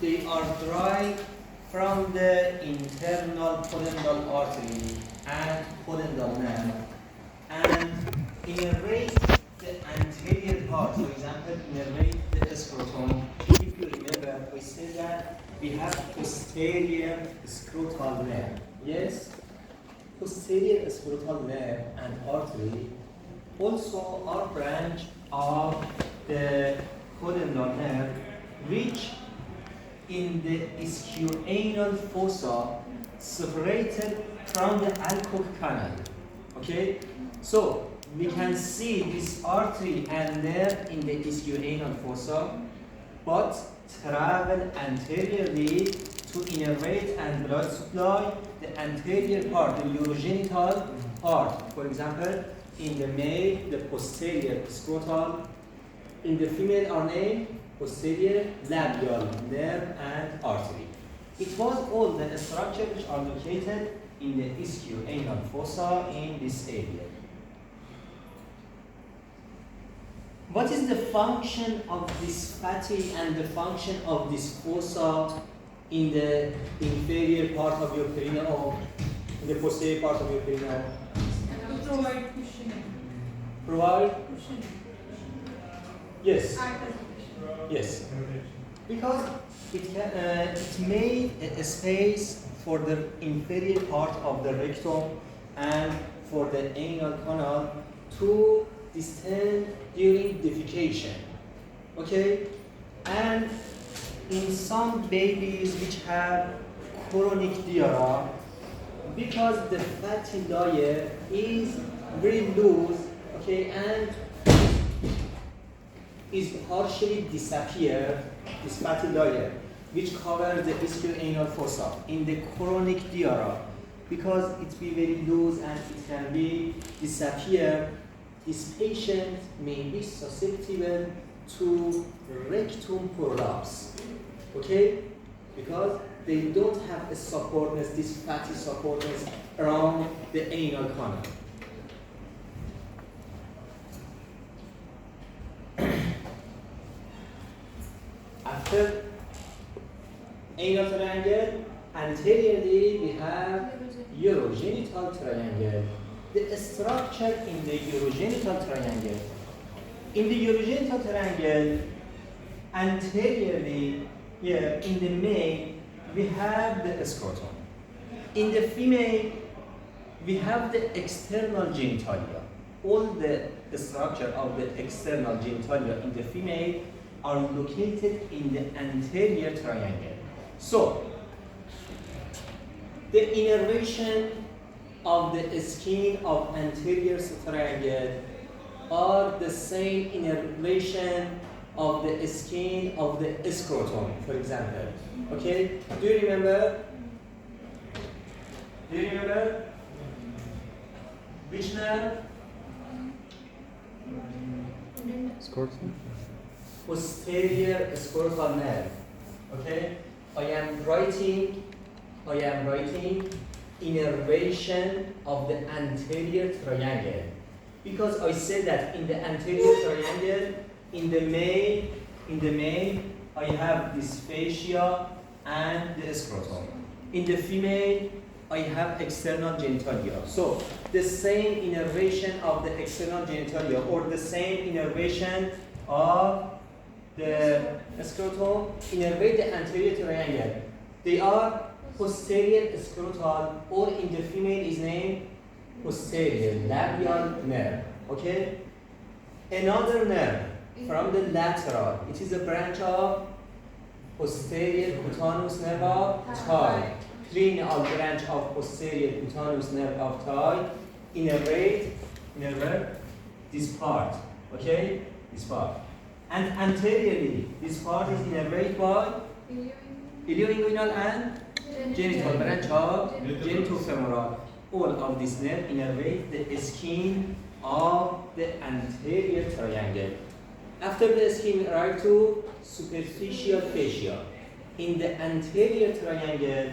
they are derived from the internal pudendal artery and pudendal nerve, and innervate the anterior part. For example, innervate the scrotum. If you remember, we said that we have posterior scrotal nerve. Yes? Posterior scrotal nerve and artery also are branch of the pudendal nerve, which in the ischial fossa separated from the Alcock canal. Okay? So we can see this artery and nerve in the ischial fossa, but travel anteriorly to innervate and blood supply the anterior part, the urogenital part. For example, in the male, the posterior scrotal. In the female are named posterior labial nerve and artery. It was all the structures which are located in the ischial fossa in this area. What is the function of this fatty and the function of this fossa in the inferior part of your perineum, in the posterior part of your perineum? Provide cushioning. Provide? Cushioning. Yes. Act as a cushion. Yes. Because it made a space for the inferior part of the rectum and for the anal canal to distend during defecation. Okay? And in some babies which have chronic diarrhea, because the fatty layer is very loose, okay, and is partially disappear, this fatty layer, which covers the ischial fossa in the chronic diarrhea, because it be very loose and it can be disappear, this patient may be susceptible to rectum prolapse, okay, because they don't have a supportness, this fatty supportness around the anal canal. After anal triangle, anteriorly we have urogenital triangle. The structure in the urogenital triangle. In the urogenital triangle, anteriorly, here in the male, we have the scrotum. In the female, we have the external genitalia. All the structure of the external genitalia in the female are located in the anterior triangle. So, the innervation of the skin of anterior triangle are the same innervation of the skin of the scrotum, for example. Okay? Do you remember? Do you remember? Which nerve? Scrotum. Posterior scrotal nerve. Okay? I am writing innervation of the anterior triangle, because I said that in the anterior triangle, in the male, I have this fascia and the scrotum. In the female, I have external genitalia. So the same innervation of the external genitalia, or the same innervation of the scrotum, innervate the anterior triangle. They are posterior scrotal, or in the female is named posterior labial nerve. Okay? Another nerve from the lateral. It is a branch of posterior cutaneous nerve of thigh. Cranial branch of posterior cutaneous nerve of thigh. Innervate this part. Okay? This part. And anteriorly, this part is innervated by ilioinguinal and genital branch of genitofemoral. All of this nerve innervate the skin of the anterior triangle. After the skin, arrive to superficial fascia. In the anterior triangle,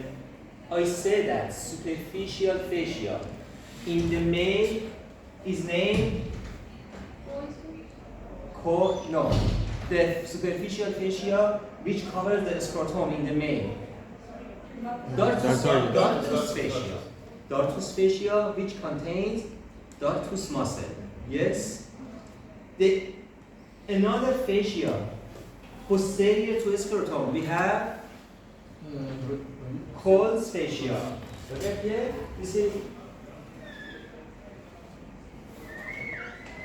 I say that superficial fascia in the male is named the superficial fascia which covers the scrotum in the male? Dartorius. Dartus fascia. Dartus fascia, which contains dartus muscle. Yes. Another fascia posterior to scrotum, we have Cole's fascia. Look at here. This is.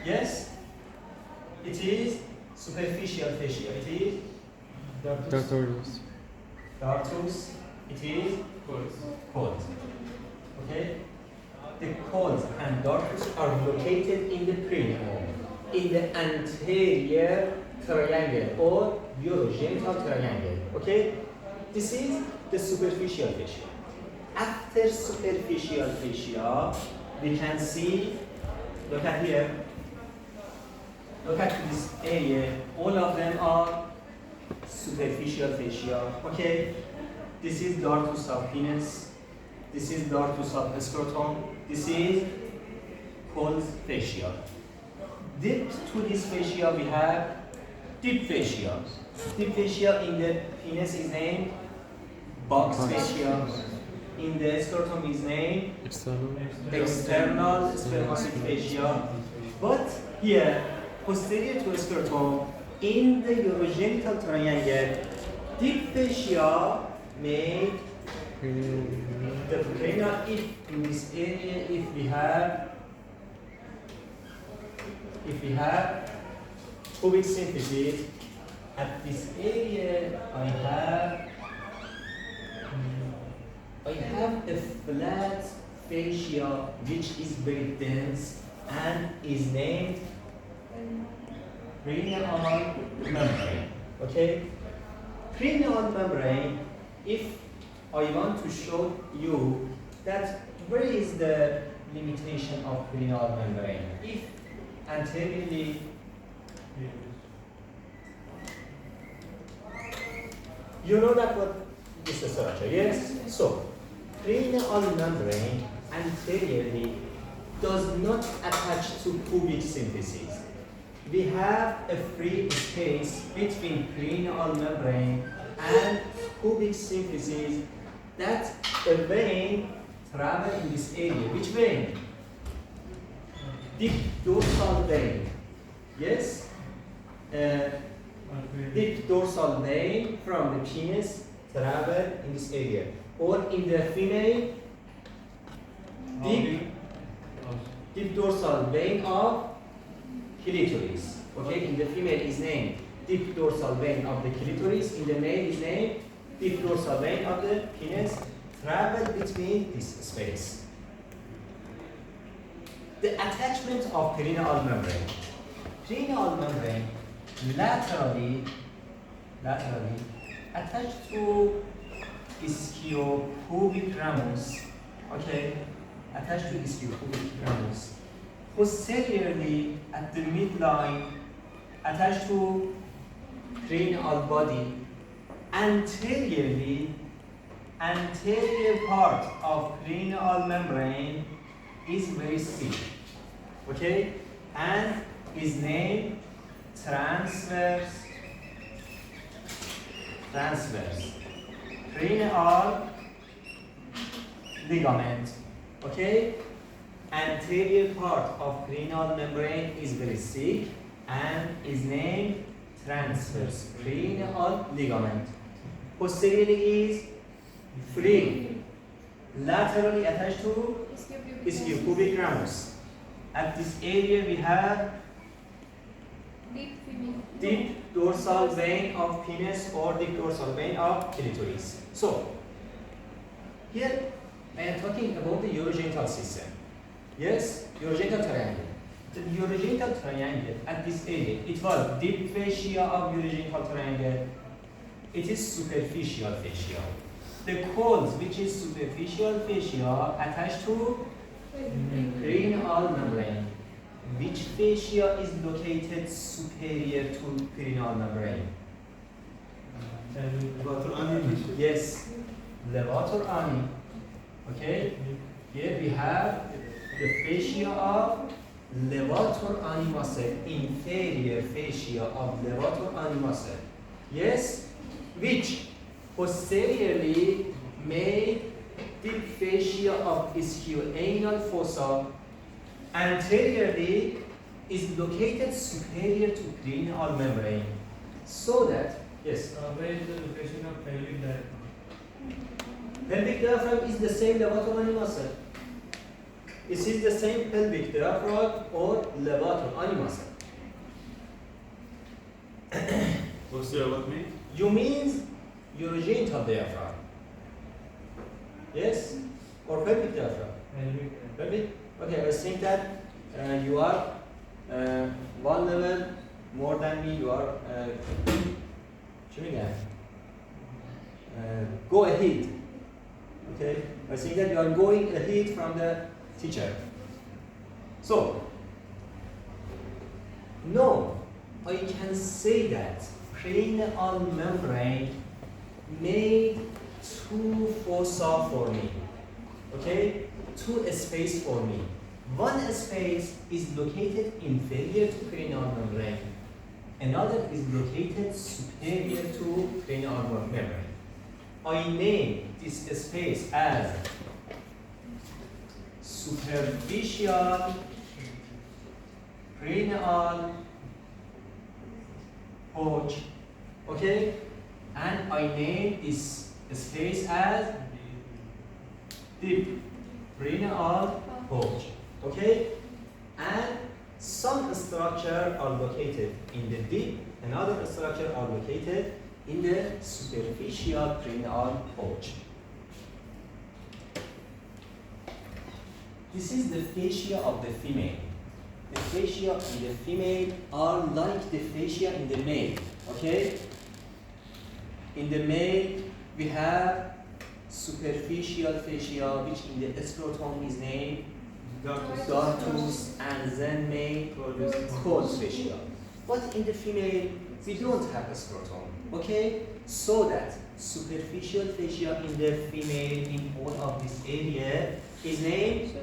Yes. It is superficial fascia. It is Dartorius. dartus. It is cold. Okay. The cold and dartus are located in the perineum, in the anterior triangle or urogenital triangle. Okay. This is the superficial fascia. After superficial fascia, we can see. Look at here. Look at this area. All of them are superficial fascia. Okay. This is dartus of penis. This is dartus of scrotum. This is called fascia. Deep to this fascia we have deep fascia. Deep fascia in the penis is named box fascia. In the scrotum is named external spermatic fascia. But here, posterior to scrotum, in the urogenital triangle, deep fascia made the perineal. If in this area, if we have pubic symphysis, at this area I have a flat fascia which is very dense and is named perineal membrane. Okay? Perineal membrane, if I want to show you that where is the limitation of perineal membrane? If anteriorly you know that what is the structure, yes? So, perineal membrane anteriorly does not attach to pubic symphysis. We have a free space between perineal membrane and pubic symphysis that a vein travels in this area. Which vein? Deep dorsal vein. Yes? Deep dorsal vein from the penis travel in this area. Or in the female, deep dorsal vein of clitoris. Okay, in the female is named deep dorsal vein of the clitoris. In the male is named deep dorsal vein of the penis. Travel between this space. The attachment of perineal membrane. Perineal membrane laterally attached to ischiopubic ramus. Okay, attached to ischiopubic ramus. Posteriorly at the midline, attached to perineal body. Anteriorly, anterior part of perineal membrane is very thick. Okay, and is named transverse perineal ligament. Okay, anterior part of perineal membrane is very thick and is named transverse perineal ligament. Posteriorly is free, laterally attached to ischiopubic ramus. At this area we have deep dorsal vein of penis or deep dorsal vein of clitoris. So, here I am talking about the urogenital system. Yes, urogenital triangle. The urogenital triangle at this area, it was deep fascia of urogenital triangle. It is superficial fascia. The cones, which is superficial fascia, attached to perineal membrane. Which fascia is located superior to perineal membrane? Yes, levator ani. Okay, here we have the fascia of levator ani muscle, inferior fascia of levator ani muscle. Yes, which posteriorly made deep fascia of ischial-anal fossa, anteriorly is located superior to cranial membrane, so that, yes, Where is the location of pelvic diaphragm? pelvic diaphragm is the same levator muscle. This is the same pelvic diaphragm or levator muscle. Posterior what mean? You means urogenital diaphragm. Yes? Or pelvic diaphragm? Pelvic. Pelvic? Okay, I think that you are one level more than me. You are go ahead. Okay? I think that you are going ahead from the teacher. So, no, I can say that cranial membrane made two fossa for me. Okay? Two space for me. One space is located inferior to cranial membrane. Another is located superior to cranial membrane. I name this space as superficial cranial pouch. Okay? And I name this space as deep cranial pouch. Okay? And some structure are located in the deep, and other structure are located in the superficial cranial pouch. This is the fascia of the female. The fascia in the female are like the fascia in the male. Okay? In the male, we have superficial fascia, which in the scrotum is named dartus, and then made cause fascia. But in the female, we don't have a scrotum. Okay? So that superficial fascia in the female in all of this area is named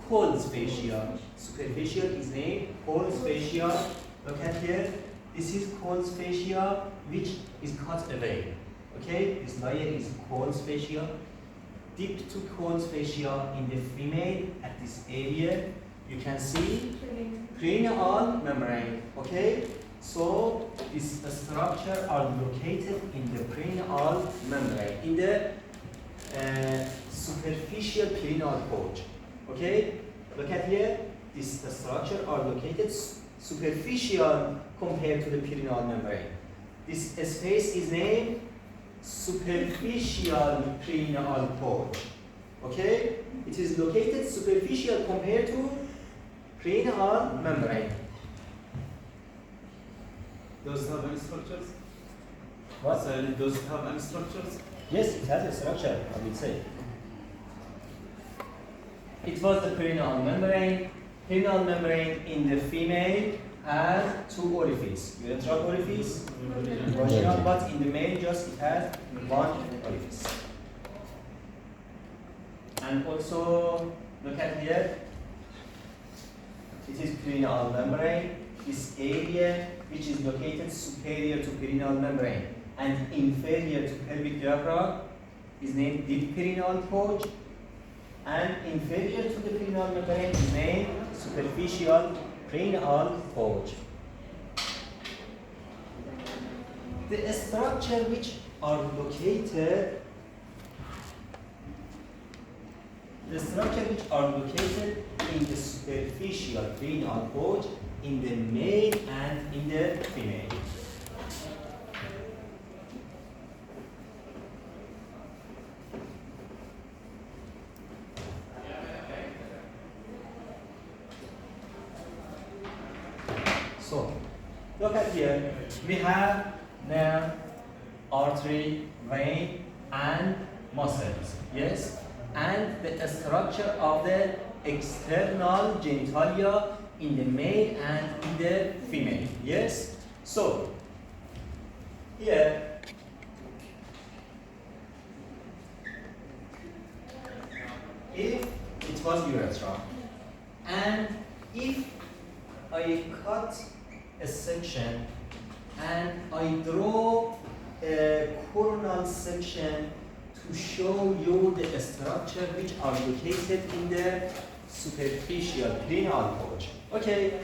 Cole's fascia. Superficial is named Cole's fascia. Look at here. This is Cole's fascia, which is cut away. Okay? This layer is Cole's fascia. Deep to Cole's fascia in the female at this area, you can see cranial membrane. Okay? So this structure are located in the cranial membrane, in the superficial cranial pouch. Okay? Look at here. This structure are located superficial compared to the cranial membrane. This space is named superficial cranial pouch. Okay? It is located superficial compared to cranial membrane. Does it have any structures? What? Does it have any structures? Yes, it has a structure, I would say. It was the cranial membrane. Cranial membrane in the female has two orifices. Urethral orifice, vaginal, but in the male just it has one orifice. And also, look at here. It is cranial membrane. This area which is located superior to cranial membrane and inferior to pelvic diaphragm is named deep cranial pouch, and inferior to the cranial membrane is named superficial cranial pouch. The structure which are located in the superficial cranial pouch in the male and in the female. So, look at here. We have nerve, artery, vein, and muscles. Yes? And the structure of the external genitalia in the male and in the female. Yes? So, here, if it was urethra, and if I cut a section and I draw a coronal section to show you the structure which are located in the superficial cranial porch. Okay,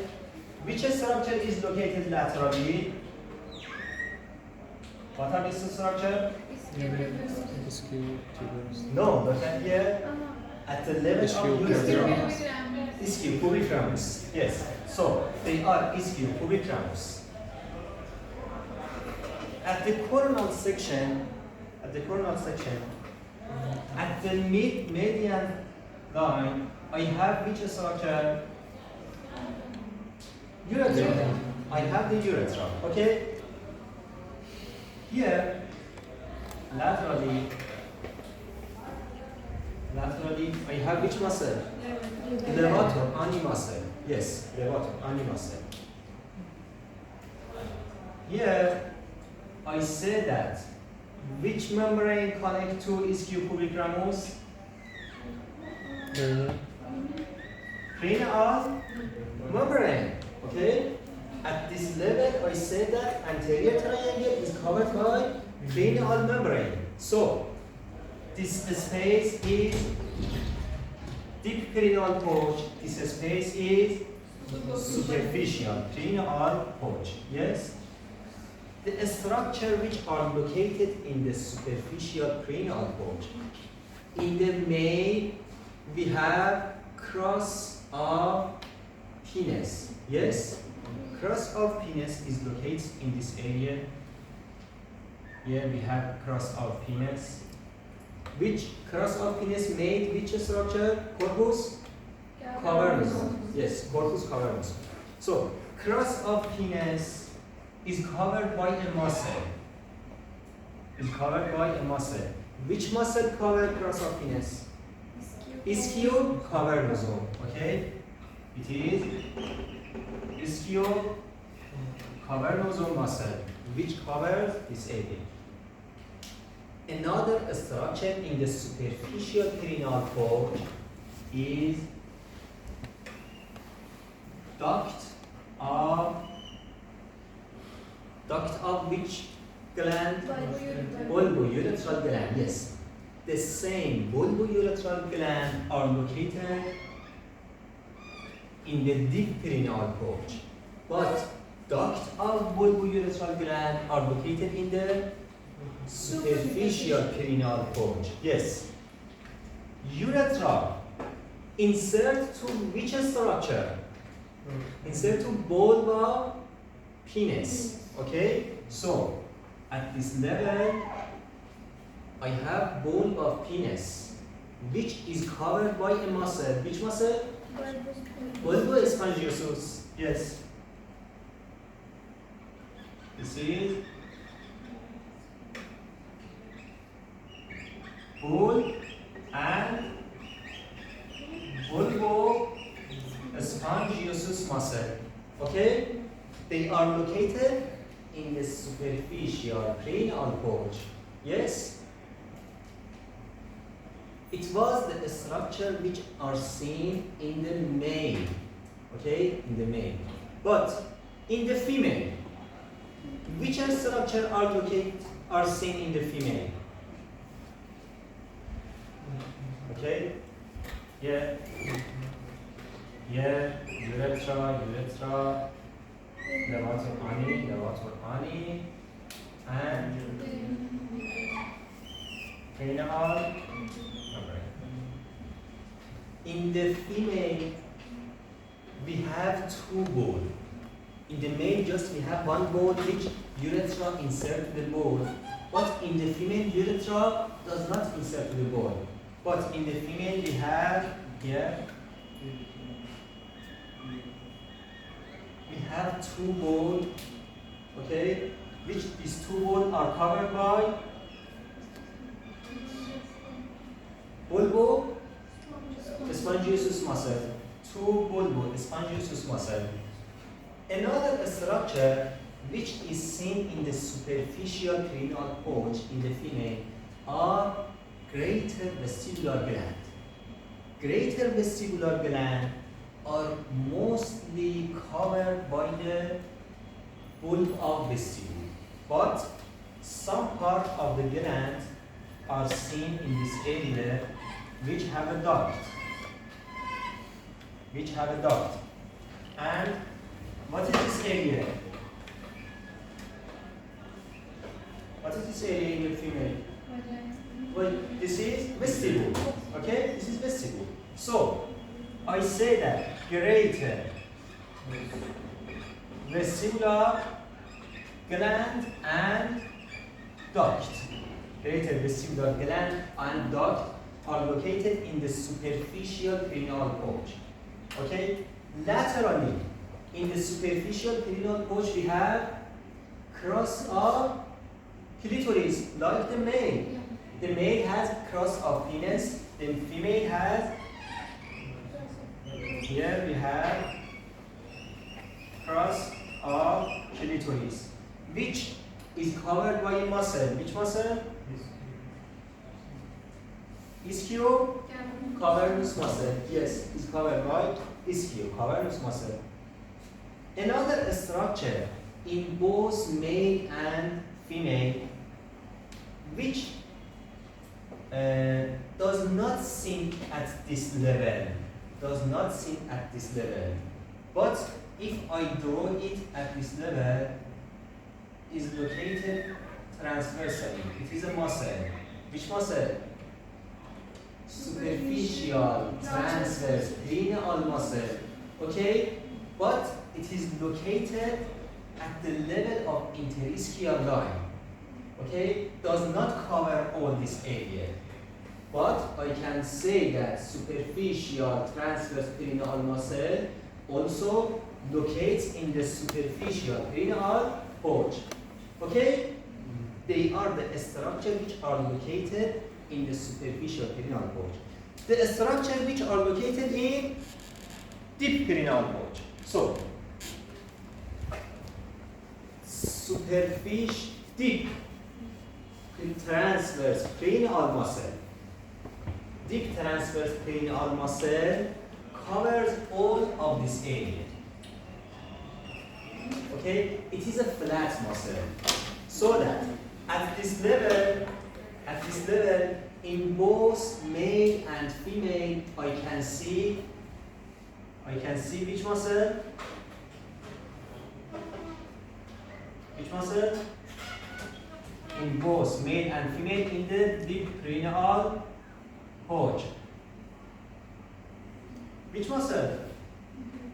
which structure is located laterally? What are these structure? No, look at here. At the level of urethra. Ischio pubic. Yes. So they are ischio pubic. At the coronal section, at the median line, I have which structure? Urethra. I have the urethra. Okay. Here, laterally, I have which muscle? Levator ani muscle. Yes, levator ani muscle. Here, I say that which membrane connect to ischio pubic ramus? Cranial membrane. Okay. At this level, I say that anterior triangle is covered by cranial membrane. So, this space is deep cranial porch. This space is superficial cranial porch. Yes? The structure which are located in the superficial cranial porch. In the male, we have cross of penis. Yes? Cross of penis is located in this area. Here we have cross of penis. Which cross of penis made which structure? Corpus cavernous. Yes, corpus cavernous. So cross of penis is covered by a muscle. Which muscle covered cross of penis? Ischio cavernosum. Okay, it is ischio cavernosum muscle, which covers this area. Another structure in the superficial cranial porch is duct of which gland? Bulbourethral gland. Yes, the same bulbourethral gland are located in the deep cranial porch, but duct of bulbourethral gland are located in the superficial cranial porch. Yes. Urethra insert to which structure? Insert to bulb of penis. Okay. So at this level, I have bulb of penis, which is covered by a muscle. Which muscle? Bulbospongiosus. Yes. This is bulb and bulbospongiosus muscle. Okay? They are located in the superficial cranial porch. Yes? It was the structure which are seen in the male. Okay? In the male. But in the female, which structure are seen in the female? Okay? Yeah. Yeah. Urethra. Levator ani, and cranial membrane. In the female, we have two balls. In the male, just we have one ball which urethra insert to the ball. But in the female, urethra does not insert to the ball. But in the female, we have here, we have two balls, okay, which these two balls are covered by bulbospongiosus muscle, two bulbospongiosus muscle. Another structure which is seen in the superficial cranial porch in the female are greater vestibular gland. Greater vestibular gland are mostly covered by the bulb of vestibule, but some part of the gland are seen in this area which have a duct. And what is this area? What is this area in the female? Well, this is vestibule. Okay, this is vestibule. So I say that greater vestibular gland and duct. Greater vestibular gland and duct are located in the superficial perineal pouch. Okay? Laterally, in the superficial perineal pouch, we have cross of clitoris, like the male. The male has cross of penis, the female has, here we have cross of clitoris, which is covered by a muscle. Which muscle? Ischio cavernous muscle. Yes, is covered by ischio cavernous muscle. Another structure in both male and female, which does not sink at this level. But if I draw it at this level, is located transversally. It is a muscle. Which muscle? Superficial, transverse, perineal muscle. Okay? But it is located at the level of interischial line. Okay? Does not cover all this area. But I can say that superficial, transverse perineal muscle also locates in the superficial perineal pouch. Okay? They are the structures which are located in the superficial perineal pouch. The structures which are located in deep perineal pouch. So, superficial, deep, transverse perineal muscle. Deep transverse perineal muscle covers all of this area. Okay, it is a flat muscle, so that at this level, in both male and female, I can see which muscle? Which muscle? In both male and female in the deep perineal pouch. Which muscle?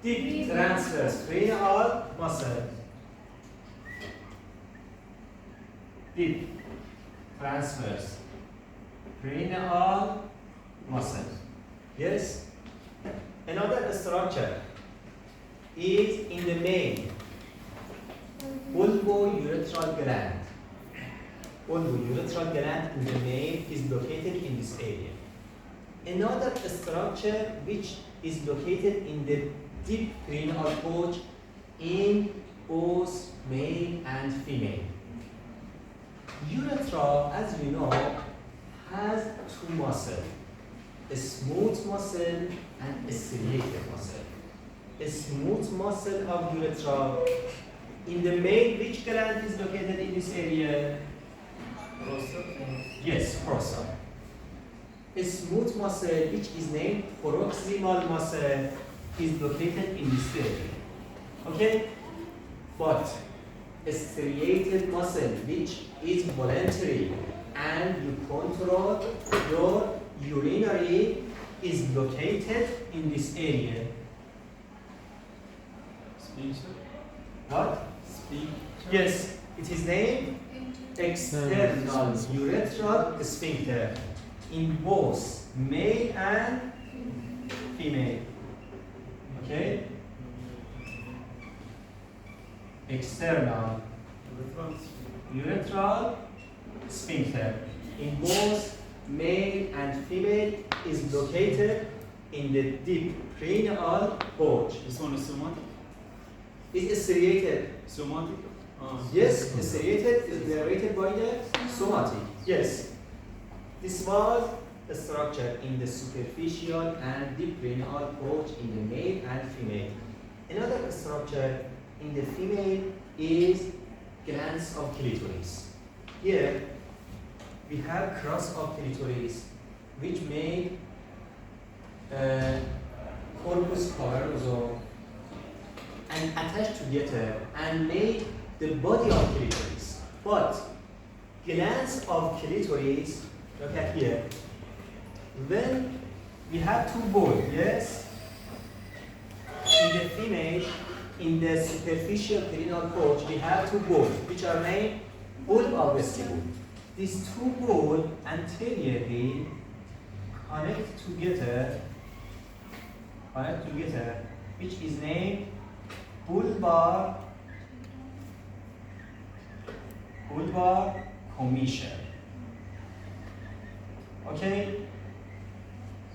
Deep transverse perineal muscle. Deep transverse perineal muscle. Yes? Another structure is in the male, vulvo-urethral gland. Vulvo-urethral gland in the male is located in this area. Another structure which is located in the deep perineal pouch in both male and female. Urethra, as you know, has two muscles, a smooth muscle and a striated muscle. A smooth muscle of urethra, in the male, which gland is located in this area? Yes, prosa. A smooth muscle, which is named proximal muscle, is located in this area. Okay? But a striated muscle, which is voluntary, and you control your urinary, is located in this area. Sphincter? What? Sphincter? Yes, it is named external urethral sphincter in both male and female. Okay? External urethral sphincter in both male and female is located in the deep perineal pouch. This one is somatic? It is striated. Somatic? Yes, striated is generated by the somatic. Yes. This was the structure in the superficial and deep perineal pouch in the male and female. Another structure in the female is glands of clitoris. here we have cross of clitoris which made corpus callosum and attached together and made the body of clitoris. But glands of clitoris, look at here, when we have two balls, yes? In the female, in the superficial perineal pouch, we have two balls, which are named bulb of vestibule. These two balls anteriorly connect together, which is named bulbar commissure. Okay?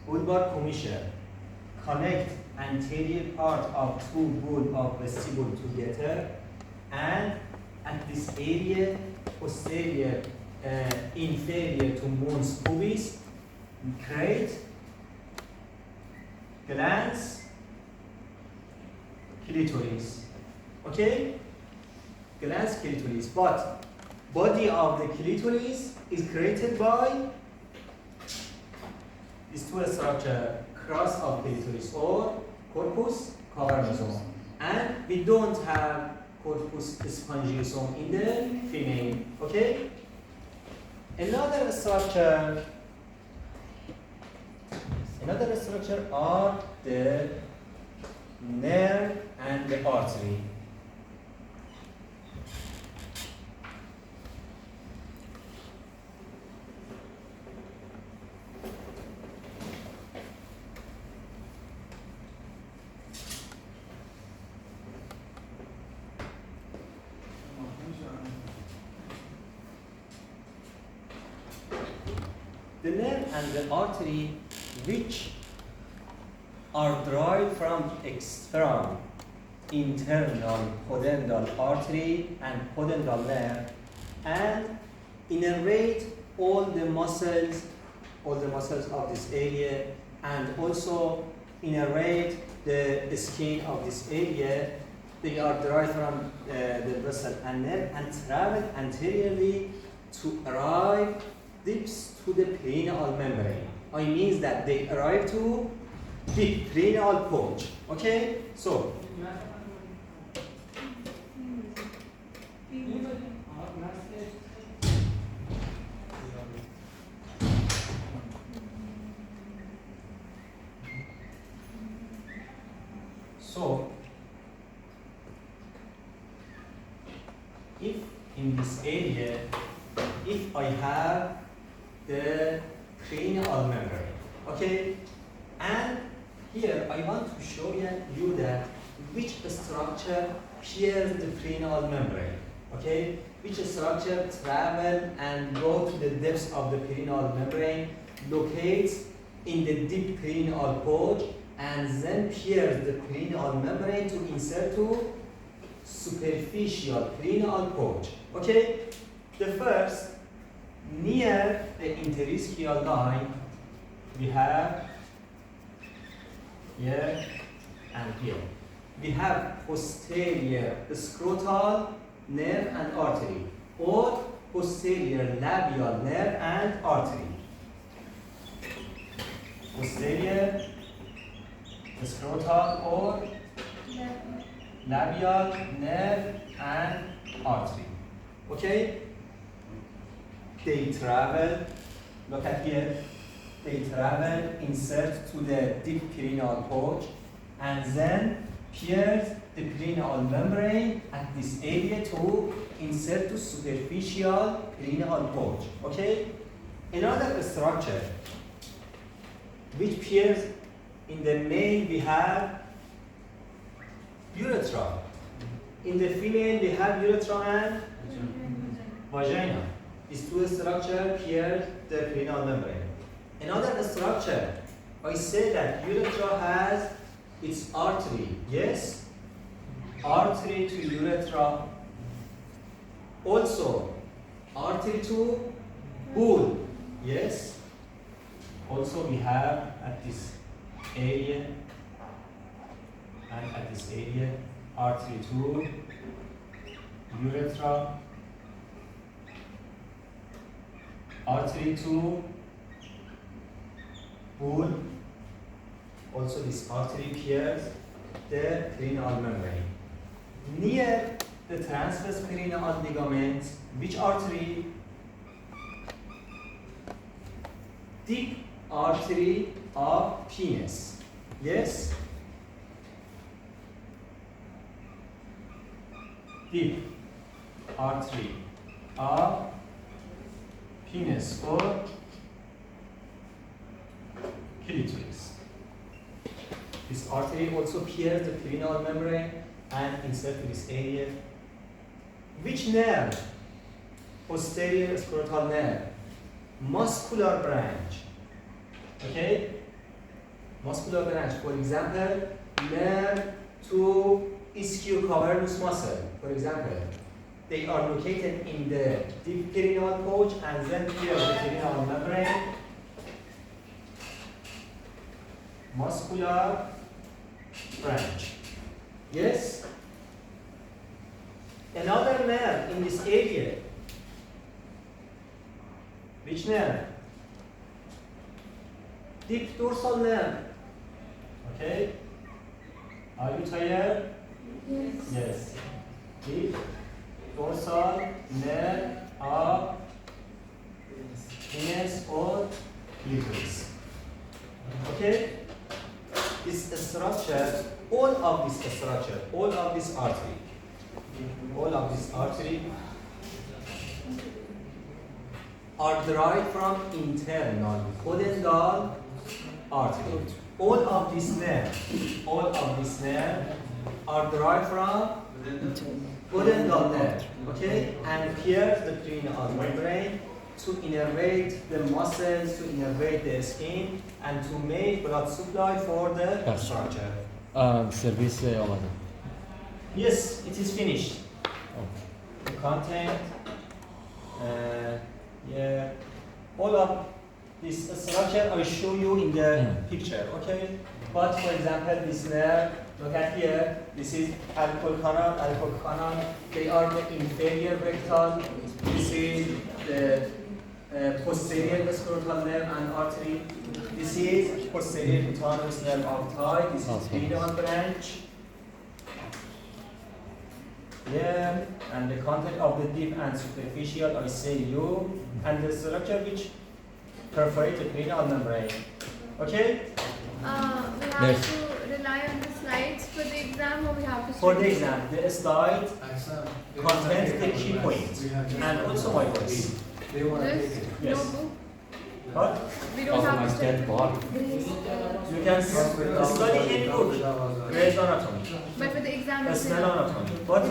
Bulbar commissure connect anterior part of two bulb of vestibule together, and at this area, posterior, inferior to mons pubis, create glands clitoris. Okay? Glands clitoris. But body of the clitoris is created by these two structures, cross of clitoris or corpus callosum. And we don't have corpus spongiosum in the female. Okay? Another structure are the nerve and the artery. The nerve and the artery, which are derived from internal pudendal artery and pudendal nerve, and innervate all the muscles of this area, and also innervate the skin of this area. They are derived from the vessel and nerve and travel anteriorly to arrive dips to the perineal membrane. I means that they arrive to the perineal pouch. Okay? So, if in this area, if I have the perineal membrane, okay, and here I want to show you that which structure pierces the perineal membrane, okay, which structure travel and go to the depths of the perineal membrane, locates in the deep perineal pouch, and then pierces the perineal membrane to insert to superficial perineal pouch. Okay, the first, near the interischial line, we have here and here. We have posterior scrotal nerve and artery, or posterior labial nerve and artery. Posterior scrotal or labial nerve and artery. Okay? They travel, look at here, they travel, insert to the deep perineal pouch, and then pierce the perineal membrane at this area to insert to superficial perineal pouch. Okay? Another structure which pierce in the male, we have urethra. In the female, we have urethra and vagina. These two structures pierce the perineal membrane. Another structure, I say that urethra has its artery. Yes? Artery to urethra. Also, artery to bull. Yes? Also, we have at this area and at this area artery to urethra artery to pull. Also this artery pierces the perineal membrane. Near the transverse perineal ligament, which artery? Deep artery of penis. Yes? Deep artery of penis or clitoris. This artery also pierces the perineal membrane and insert to this area. Which nerve? Posterior scrotal nerve. Muscular branch. Okay? Muscular branch. For example, nerve to ischiocavernous muscle. For example, they are located in the deep perineal pouch and then here the perineal membrane. Muscular branch. Yes? Another nerve in this area. Which nerve? Deep dorsal nerve. Okay? Are you tired? Yes. Yes. Deep dorsal nerve of penis or clitoris. Okay? This structure, all of this artery are derived from internal pudendal artery. All of this nerve are derived from pudendal nerve, okay, and pierce the perineal membrane to innervate the muscles, to innervate the skin, and to make blood supply for the Yes. structure. سرویس آمده. Yes, it is finished. The content, yeah, all of this structure I show you in the picture, okay? But for example, this nerve, look at here, this is alcohol canal, they are the inferior rectal, this is the posterior scrotal nerve and artery, this is posterior cutaneous nerve of thigh, this is perineal branch. Yeah, and the content of the deep and superficial, I say you, and the structure which perforate the perineal membrane. Okay? We have Yes. to rely on the slides for the exam, or we have to For the study? exam, the slide contains the key points and also my voice. This Yes. notebook, But we don't have to study. you can study any book, grade anatomy, But for the exam, it's smell anatomy. But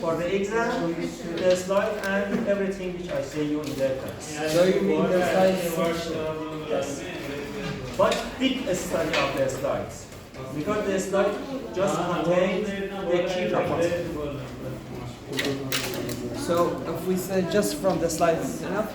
for the exam, the slide and everything which I say you in the class. So you mean the slides? Yes. But deep study of the slides. Because the slide just contains the key properties. So if we say just from the slides enough?